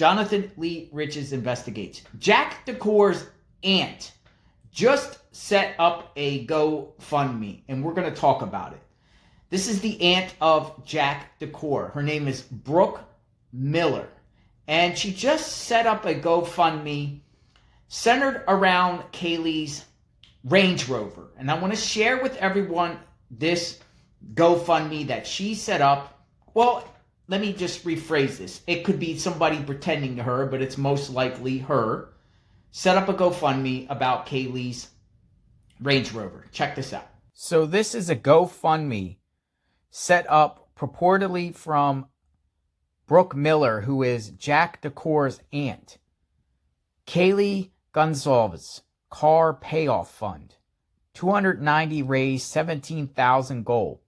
Jonathan Lee Riches investigates. Jack DeCour's aunt just set up a GoFundMe, and we're going to talk about it. This is the aunt of Jack DeCour. Her name is Brooke Miller, and she just set up a GoFundMe centered around Kaylee's Range Rover. And I want to share with everyone this GoFundMe that she set up. Well, let me just rephrase this. It could be somebody pretending to her, but it's most likely her. Set up a GoFundMe about Kaylee's Range Rover. Check this out. So this is a GoFundMe set up purportedly from Brooke Miller, who is Jack DeCour's aunt. Kaylee Goncalves Car Payoff Fund. 290 raised, 17,000 goal.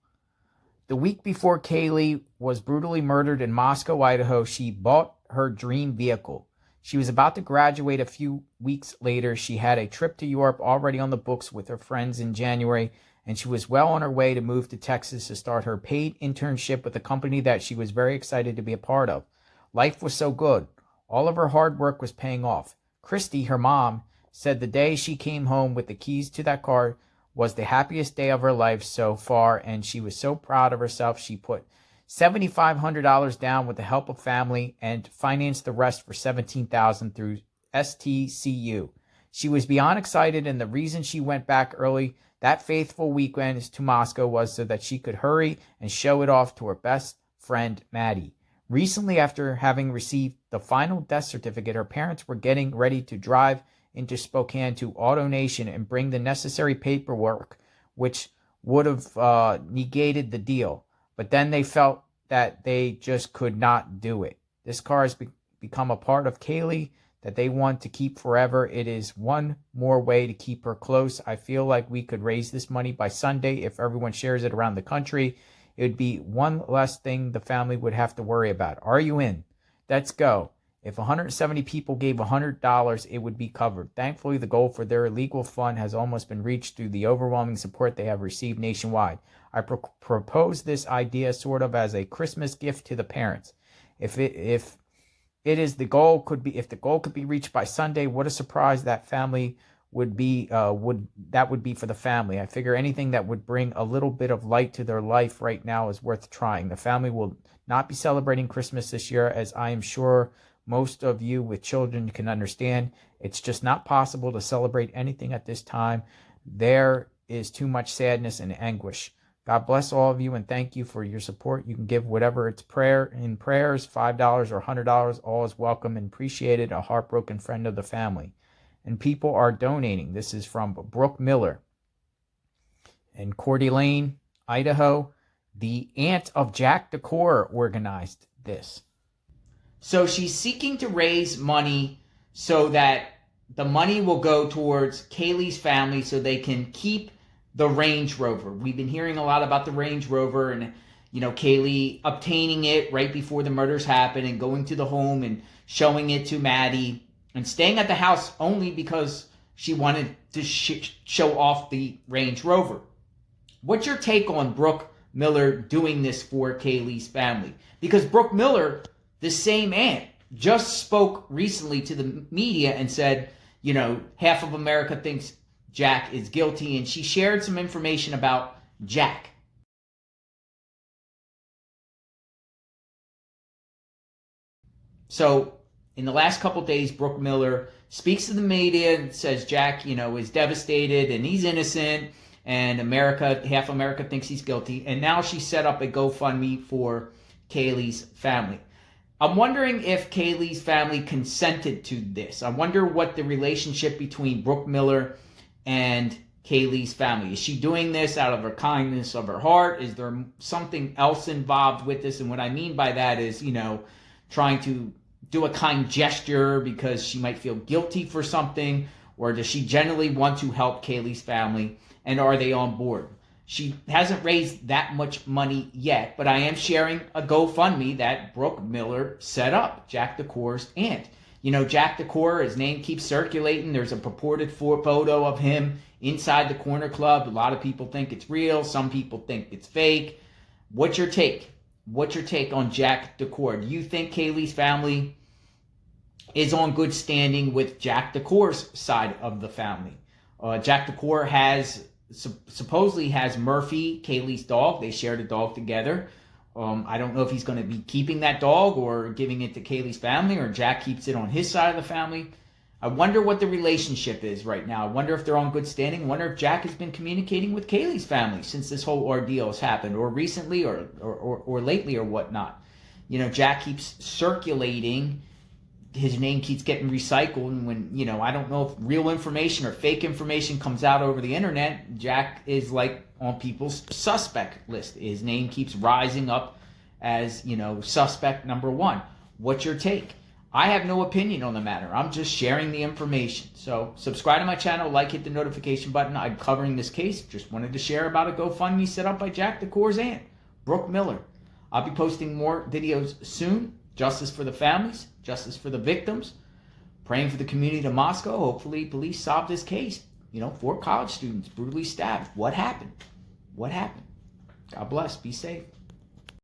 The week before Kaylee was brutally murdered in Moscow, Idaho, she bought her dream vehicle. She was about to graduate a few weeks later. She had a trip to Europe already on the books with her friends in January, and she was well on her way to move to Texas to start her paid internship with a company that she was very excited to be a part of. Life was so good. All of her hard work was paying off. Christy, her mom, said the day she came home with the keys to that car was the happiest day of her life so far, and she was so proud of herself. She put $7,500 down with the help of family and financed the rest for $17,000 through STCU. She was beyond excited, and the reason she went back early that faithful weekend to Moscow was so that she could hurry and show it off to her best friend, Maddie. Recently, after having received the final death certificate, her parents were getting ready to drive into Spokane to AutoNation and bring the necessary paperwork, which would have negated the deal. But then they felt that they just could not do it. This car has become a part of Kaylee that they want to keep forever. It is one more way to keep her close. I feel like we could raise this money by Sunday if everyone shares it around the country. It would be one less thing the family would have to worry about. Are you in? Let's go. If 170 people gave $100, it would be covered. Thankfully, the goal for their legal fund has almost been reached through the overwhelming support they have received nationwide. I propose this idea sort of as a Christmas gift to the parents. If the goal could be reached by Sunday, what a surprise that family would be for the family. I figure anything that would bring a little bit of light to their life right now is worth trying. The family will not be celebrating Christmas this year, as I am sure most of you with children can understand. It's just not possible to celebrate anything at this time. There is too much sadness and anguish. God bless all of you, and thank you for your support. You can give whatever it's prayers, $5 or $100. All is welcome and appreciated. A heartbroken friend of the family. And people are donating. This is from Brooke Miller in Coeur d'Alene, Idaho. The aunt of Jack DeCour organized this. So she's seeking to raise money so that the money will go towards Kaylee's family so they can keep the Range Rover. We've been hearing a lot about the Range Rover and, Kaylee obtaining it right before the murders happened and going to the home and showing it to Maddie and staying at the house only because she wanted to show off the Range Rover. What's your take on Brooke Miller doing this for Kaylee's family? Because Brooke Miller, the same aunt, just spoke recently to the media and said, half of America thinks Jack is guilty, and she shared some information about Jack. So, in the last couple of days, Brooke Miller speaks to the media and says Jack, is devastated and he's innocent, and half America thinks he's guilty. And now she set up a GoFundMe for Kaylee's family. I'm wondering if Kaylee's family consented to this. I wonder what the relationship between Brooke Miller and Kaylee's family. Is she doing this out of her kindness of her heart? Is there something else involved with this? And what I mean by that is, trying to do a kind gesture because she might feel guilty for something, or does she generally want to help Kaylee's family, and are they on board? She hasn't raised that much money yet, but I am sharing a GoFundMe that Brooke Miller set up, Jack DeCour's aunt. Jack DeCour, his name keeps circulating. There's a purported photo of him inside the Corner Club. A lot of people think it's real. Some people think it's fake. What's your take? What's your take on Jack DeCour? Do you think Kaylee's family is on good standing with Jack DeCour's side of the family. Jack DeCour supposedly has Murphy, Kaylee's dog. They shared a dog together. I don't know if he's going to be keeping that dog or giving it to Kaylee's family, or Jack keeps it on his side of the family. I wonder what the relationship is right now. I wonder if they're on good standing. I wonder if Jack has been communicating with Kaylee's family since this whole ordeal has happened, or recently, or lately, or whatnot. You know, Jack keeps circulating. His name keeps getting recycled, and when, you know, I don't know if real information or fake information comes out over the internet, Jack is like on people's suspect list. His name keeps rising up as, you know, suspect number one. What's your take? I have no opinion on the matter. I'm just sharing the information. So subscribe to my channel, like, hit the notification button. I'm covering this case. Just wanted to share about a GoFundMe set up by Jack DeCour's aunt, Brooke Miller. I'll be posting more videos soon. Justice for the families, justice for the victims, praying for the community of Moscow. Hopefully police solve this case. You know, 4 college students brutally stabbed. What happened? What happened? God bless. Be safe.